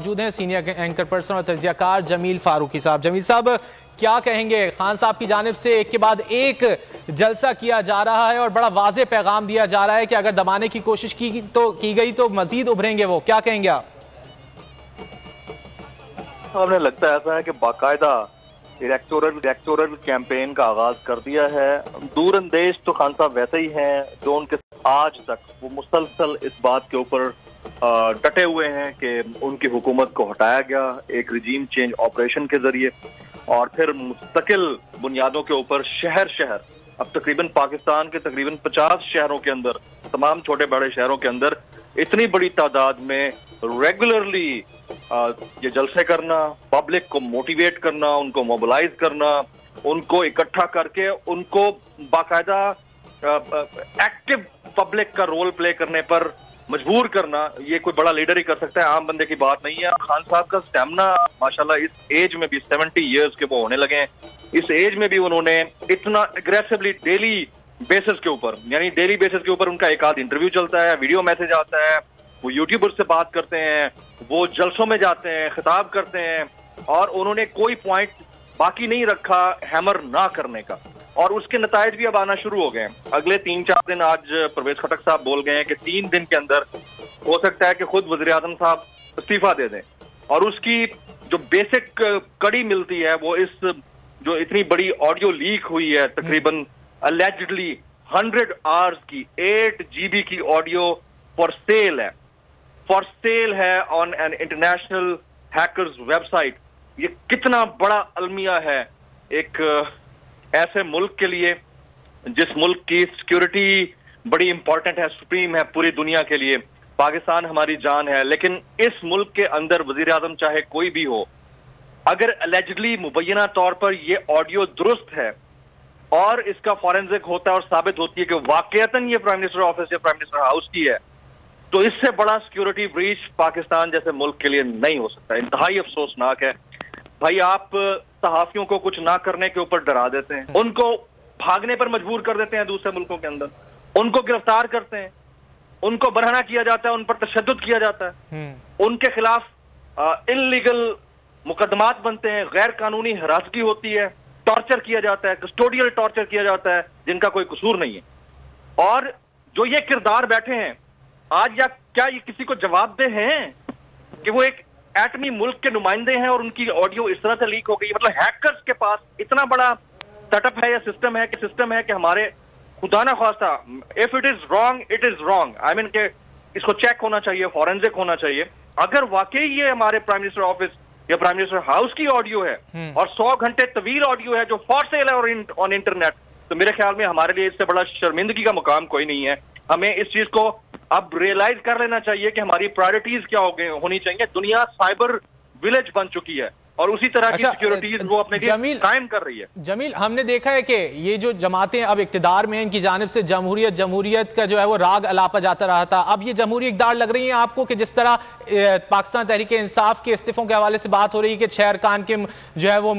موجود ہیں senior anchor person اور تجزیہ کار جمیل فاروقی صاحب۔ جمیل صاحب کیا کہیں گے؟ خان صاحب کی جانب سے ایک کے بعد ایک جلسہ کیا جا رہا ہے اور بڑا واضح پیغام دیا جا رہا ہے کہ اگر دبانے کی کوشش کی گئی تو مزید ابھریں گے وہ، کیا کہیں گے آپ؟ ہمیں لگتا ہے ایسا ہے کہ باقاعدہ الیکٹورل کیمپین کا آغاز کر دیا ہے۔ دور اندیش تو خان صاحب ویسے ہی ہیں جو ان کے آج تک وہ مسلسل اس بات کے اوپر ڈٹے ہوئے ہیں کہ ان کی حکومت کو ہٹایا گیا ایک رجیم چینج آپریشن کے ذریعے، اور پھر مستقل بنیادوں کے اوپر شہر اب تقریباً پاکستان کے تقریباً 50 شہروں کے اندر، تمام چھوٹے بڑے شہروں کے اندر اتنی بڑی تعداد میں ریگولرلی یہ جلسے کرنا، پبلک کو موٹیویٹ کرنا، ان کو موبلائز کرنا، ان کو اکٹھا کر کے ان کو باقاعدہ ایکٹیو پبلک کا رول پلے کرنے پر مجبور کرنا، یہ کوئی بڑا لیڈر ہی کر سکتا ہے، عام بندے کی بات نہیں ہے۔ خان صاحب کا سٹیمنا ماشاءاللہ اس ایج میں بھی 70 ایئرز کے وہ ہونے لگے ہیں، اس ایج میں بھی انہوں نے اتنا اگریسولی ڈیلی بیسس کے اوپر، یعنی ڈیلی بیسس کے اوپر ان کا ایک آدھ انٹرویو چلتا ہے، ویڈیو میسج آتا ہے، وہ یوٹیوبر سے بات کرتے ہیں، وہ جلسوں میں جاتے ہیں، خطاب کرتے ہیں، اور انہوں نے کوئی پوائنٹ باقی نہیں رکھا ہیمر نہ کرنے کا، اور اس کے نتائج بھی اب آنا شروع ہو گئے ہیں۔ اگلے 3-4 دن، آج پرویز خٹک صاحب بول گئے ہیں کہ 3 دن کے اندر ہو سکتا ہے کہ خود وزیر اعظم صاحب استعفیٰ دے دیں، اور اس کی جو بیسک کڑی ملتی ہے وہ اس جو اتنی بڑی آڈیو لیک ہوئی ہے، تقریباً allegedly 100 hours کی 8 GB کی آڈیو فار سیل ہے on an international hackers website. یہ کتنا بڑا المیہ ہے ایک ایسے ملک کے لیے جس ملک کی سیکیورٹی بڑی امپورٹنٹ ہے، سپریم ہے پوری دنیا کے لیے۔ پاکستان ہماری جان ہے، لیکن اس ملک کے اندر وزیر اعظم چاہے کوئی بھی ہو، اگر allegedly مبینہ طور پر یہ آڈیو درست ہے اور اس کا فورینزک ہوتا ہے اور ثابت ہوتی ہے کہ واقعتاً یہ پرائم منسٹر آفس یا پرائم منسٹر ہاؤس کی ہے، تو اس سے بڑا سیکیورٹی بریچ پاکستان جیسے ملک کے لیے نہیں ہو سکتا۔ انتہائی افسوسناک ہے بھائی، آپ صحافیوں کو کچھ نہ کرنے کے اوپر ڈرا دیتے ہیں، ان کو بھاگنے پر مجبور کر دیتے ہیں دوسرے ملکوں کے اندر، ان کو گرفتار کرتے ہیں، ان کو برہنہ کیا جاتا ہے، ان پر تشدد کیا جاتا ہے، ان کے خلاف انلیگل مقدمات بنتے ہیں، غیر قانونی ہراسگی ہوتی ہے، ٹارچر کیا جاتا ہے، کسٹوڈیل ٹارچر کیا جاتا ہے جن کا کوئی قصور نہیں ہے۔ اور جو یہ کردار بیٹھے ہیں آج، یا کیا یہ کسی کو جواب دہ ہیں کہ وہ ایک ایٹمی ملک کے نمائندے ہیں اور ان کی آڈیو اس طرح سے لیک ہو گئی؟ مطلب ہیکرز کے پاس اتنا بڑا سیٹ اپ ہے یا سسٹم ہے کہ ہمارے خدا نہ خواستہ if it is wrong it is wrong، I mean کہ اس کو چیک ہونا چاہیے، فورینزک ہونا چاہیے۔ اگر واقعی یہ ہمارے پرائم منسٹر آفس یا پرائم منسٹر ہاؤس کی آڈیو ہے اور 100 گھنٹے طویل آڈیو ہے جو فار سیل ہے اور آن انٹرنیٹ، تو میرے خیال میں ہمارے لیے اس سے بڑا شرمندگی کا مقام کوئی نہیں ہے۔ ہمیں اس چیز کو اب ریئلائز کر لینا چاہیے کہ ہماری پرائرٹیز کیا ہونی چاہیے۔ دنیا سائبر ولیج بن چکی ہے اور اسی طرح کی سیکیورٹیز وہ اپنے لیے قائم کر رہی ہے۔ جمیل، ہم نے دیکھا ہے کہ یہ جو جماعتیں اب اقتدار میں ہیں، ان کی جانب سے جمہوریت کا جو ہے وہ راگ الاپا جاتا رہا تھا، اب یہ جمہوری اقدار لگ رہی ہیں آپ کو کہ جس طرح پاکستان تحریک انصاف کے استعفوں کے حوالے سے بات ہو رہی ہے کہ 6 ارکان کے جو ہے وہ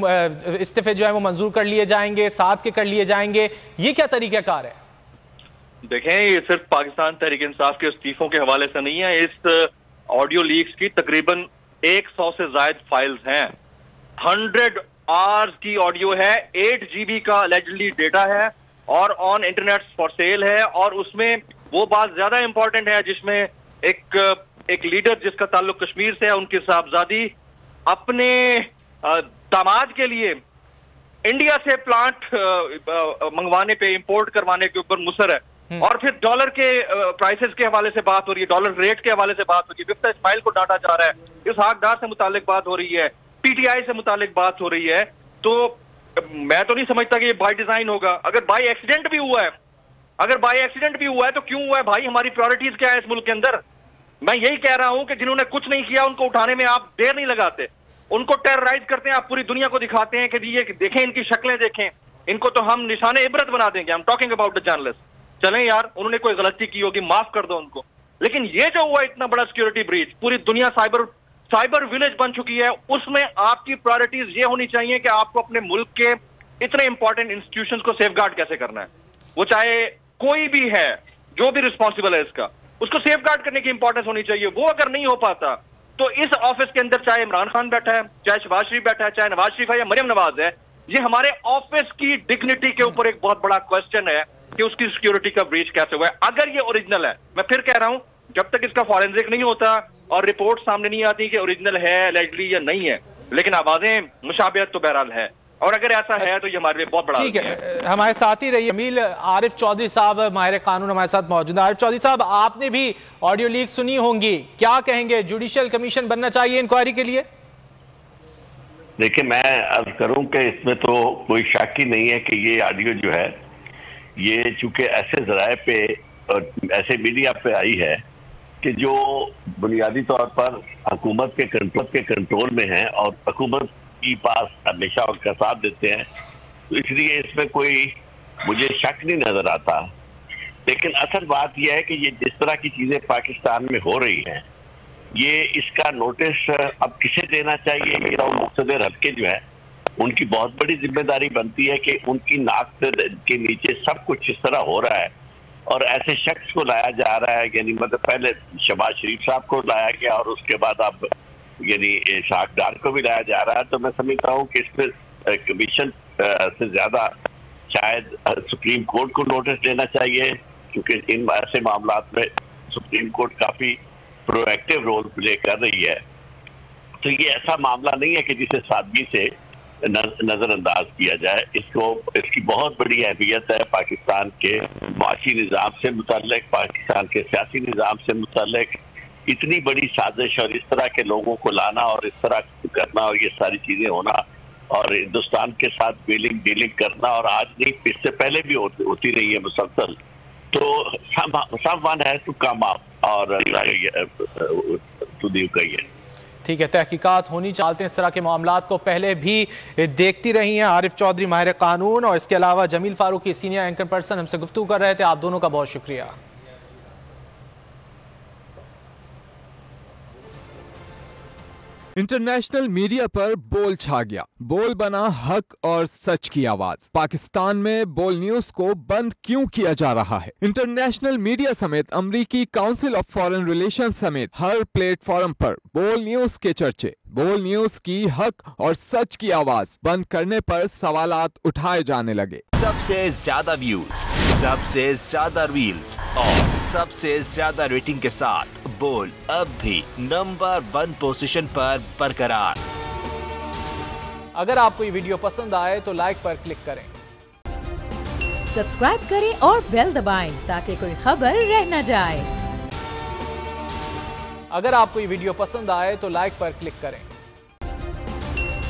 استعفے جو ہے وہ منظور کر لیے جائیں گے، 7 کے کر لیے جائیں گے، یہ کیا طریقہ کار ہے؟ دیکھیں، یہ صرف پاکستان تحریک انصاف کے استعفوں کے حوالے سے نہیں ہے، اس آڈیو لیکس کی تقریباً 100 سے زائد فائلز ہیں، 100 hours کی آڈیو ہے، 8 GB کا allegedly ڈیٹا ہے اور آن انٹرنیٹ فار سیل ہے، اور اس میں وہ بات زیادہ امپورٹنٹ ہے جس میں ایک لیڈر جس کا تعلق کشمیر سے ہے، ان کی صاحبزادی اپنے داماد کے لیے انڈیا سے پلانٹ منگوانے پہ، امپورٹ کروانے کے اوپر مصر ہے، اور پھر ڈالر کے پرائسز کے حوالے سے بات ہو رہی ہے، ڈالر ریٹ کے حوالے سے بات ہو رہی ہے، وفتہ اسماعیل کو ڈانٹا جا رہا ہے، اسحاق ڈار سے متعلق بات ہو رہی ہے، پی ٹی آئی سے متعلق بات ہو رہی ہے۔ تو میں تو نہیں سمجھتا کہ یہ بائی ڈیزائن ہوگا۔ اگر بائی ایکسیڈنٹ بھی ہوا ہے تو کیوں ہوا ہے بھائی؟ ہماری پرائرٹیز کیا ہے اس ملک کے اندر؟ میں یہی کہہ رہا ہوں کہ جنہوں نے کچھ نہیں کیا ان کو اٹھانے میں آپ دیر نہیں لگاتے، ان کو ٹیررائز کرتے ہیں، آپ پوری دنیا کو دکھاتے ہیں کہ یہ دیکھیں، ان کی شکلیں دیکھیں، ان کو تو ہم نشان عبرت بنا دیں گے۔ I'm talking about the journalists۔ چلیں یار، انہوں نے کوئی غلطی کی ہوگی، معاف کر دو ان کو، لیکن یہ جو ہوا اتنا بڑا سیکیورٹی بریچ، پوری دنیا سائبر ولیج بن چکی ہے، اس میں آپ کی پرائرٹیز یہ ہونی چاہیے کہ آپ کو اپنے ملک کے اتنے امپورٹنٹ انسٹیٹیوشنز کو سیف گارڈ کیسے کرنا ہے، وہ چاہے کوئی بھی ہے جو بھی رسپانسبل ہے اس کو سیف گارڈ کرنے کی امپورٹنس ہونی چاہیے۔ وہ اگر نہیں ہو پاتا تو اس آفس کے اندر چاہے عمران خان بیٹھا ہے, چاہے شہباز شریف بیٹھا ہے, چاہے نواز شریف ہے یا مریم نواز ہے, یہ ہمارے آفس کی ڈگنیٹی کے اوپر ایک بہت بڑا کوشچن ہے کہ اس کی سیکیورٹی کا بریچ کیسے ہوا ہے. اگر یہ اوریجنل ہے, میں پھر کہہ رہا ہوں, جب تک اس کا فورینزک نہیں ہوتا اور رپورٹ سامنے نہیں آتی کہ اوریجنل ہے الائڈلی یا نہیں ہے, لیکن آوازیں مشابہت تو بہرحال ہے, اور اگر ایسا ہے تو یہ ہمارے لیے بہت بڑا. ٹھیک ہے, ہمارے ساتھ ہی رہیے. جمیل عارف چودھری صاحب ماہر قانون ہمارے ساتھ موجود ہیں. عارف چودھری صاحب, آپ نے بھی آڈیو لیک سنی ہوں گی, کیا کہیں گے؟ جوڈیشل کمیشن بننا چاہیے انکوائری کے لیے؟ دیکھیں, میں عرض کروں کہ اس میں تو کوئی شک ہی نہیں ہے کہ یہ آڈیو جو ہے یہ چونکہ ایسے ذرائع پہ اور ایسے میڈیا پہ آئی ہے کہ جو بنیادی طور پر حکومت کے کنٹرول میں ہیں اور حکومت کی پاس ہمیشہ ان کا ساتھ دیتے ہیں, تو اس لیے اس میں کوئی مجھے شک نہیں نظر آتا. لیکن اصل بات یہ ہے کہ یہ جس طرح کی چیزیں پاکستان میں ہو رہی ہیں, یہ اس کا نوٹس اب کسے دینا چاہیے؟ میرا مقتدر حلقے جو ہے ان کی بہت بڑی ذمہ داری بنتی ہے کہ ان کی ناک کے نیچے سب کچھ اس طرح ہو رہا ہے اور ایسے شخص کو لایا جا رہا ہے. یعنی مطلب پہلے شہباز شریف صاحب کو لایا گیا اور اس کے بعد اب یعنی اسحاق ڈار کو بھی لایا جا رہا ہے. تو میں سمجھتا ہوں کہ اس پہ کمیشن سے زیادہ شاید سپریم کورٹ کو نوٹس دینا چاہیے, کیونکہ ان ایسے معاملات میں سپریم کورٹ کافی پرو ایکٹیو رول پلے کر رہی ہے. تو یہ ایسا معاملہ نہیں ہے کہ جسے سادگی سے نظر انداز کیا جائے. اس کی بہت بڑی اہمیت ہے پاکستان کے معاشی نظام سے متعلق, پاکستان کے سیاسی نظام سے متعلق. اتنی بڑی سازش اور اس طرح کے لوگوں کو لانا اور اس طرح کرنا اور یہ ساری چیزیں ہونا اور ہندوستان کے ساتھ ڈیلنگ کرنا, اور آج نہیں اس سے پہلے بھی ہوتی رہی ہے مسلسل. تو someone has to come up اور ٹو دیو کہیے. ٹھیک ہے, تحقیقات ہونی چاہتے ہیں. اس طرح کے معاملات کو پہلے بھی دیکھتی رہی ہیں عارف چودھری ماہر قانون, اور اس کے علاوہ جمیل فاروقی سینئر اینکر پرسن ہم سے گفتگو کر رہے تھے. آپ دونوں کا بہت شکریہ. انٹرنیشنل میڈیا پر بول چھا گیا, بول بنا حق اور سچ کی آواز. پاکستان میں بول نیوز کو بند کیوں کیا جا رہا ہے؟ انٹرنیشنل میڈیا سمیت امریکی کاؤنسل آف فارن ریلیشن سمیت ہر پلیٹ فارم پر بول نیوز کے چرچے. بول نیوز کی حق اور سچ کی آواز بند کرنے پر سوالات اٹھائے جانے لگے. سب سے زیادہ ویوز, سب سے زیادہ ریلز اور سب سے زیادہ ریٹنگ کے ساتھ بول اب بھی نمبر 1 پوزیشن پر برقرار. اگر آپ کو یہ ویڈیو پسند آئے تو لائک پر کلک کریں, سبسکرائب کریں اور بیل دبائیں تاکہ کوئی خبر رہ نہ جائے. اگر آپ کو یہ ویڈیو پسند آئے تو لائک پر کلک کریں,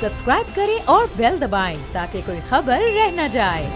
سبسکرائب کریں اور بیل دبائیں تاکہ کوئی خبر رہ نہ جائے.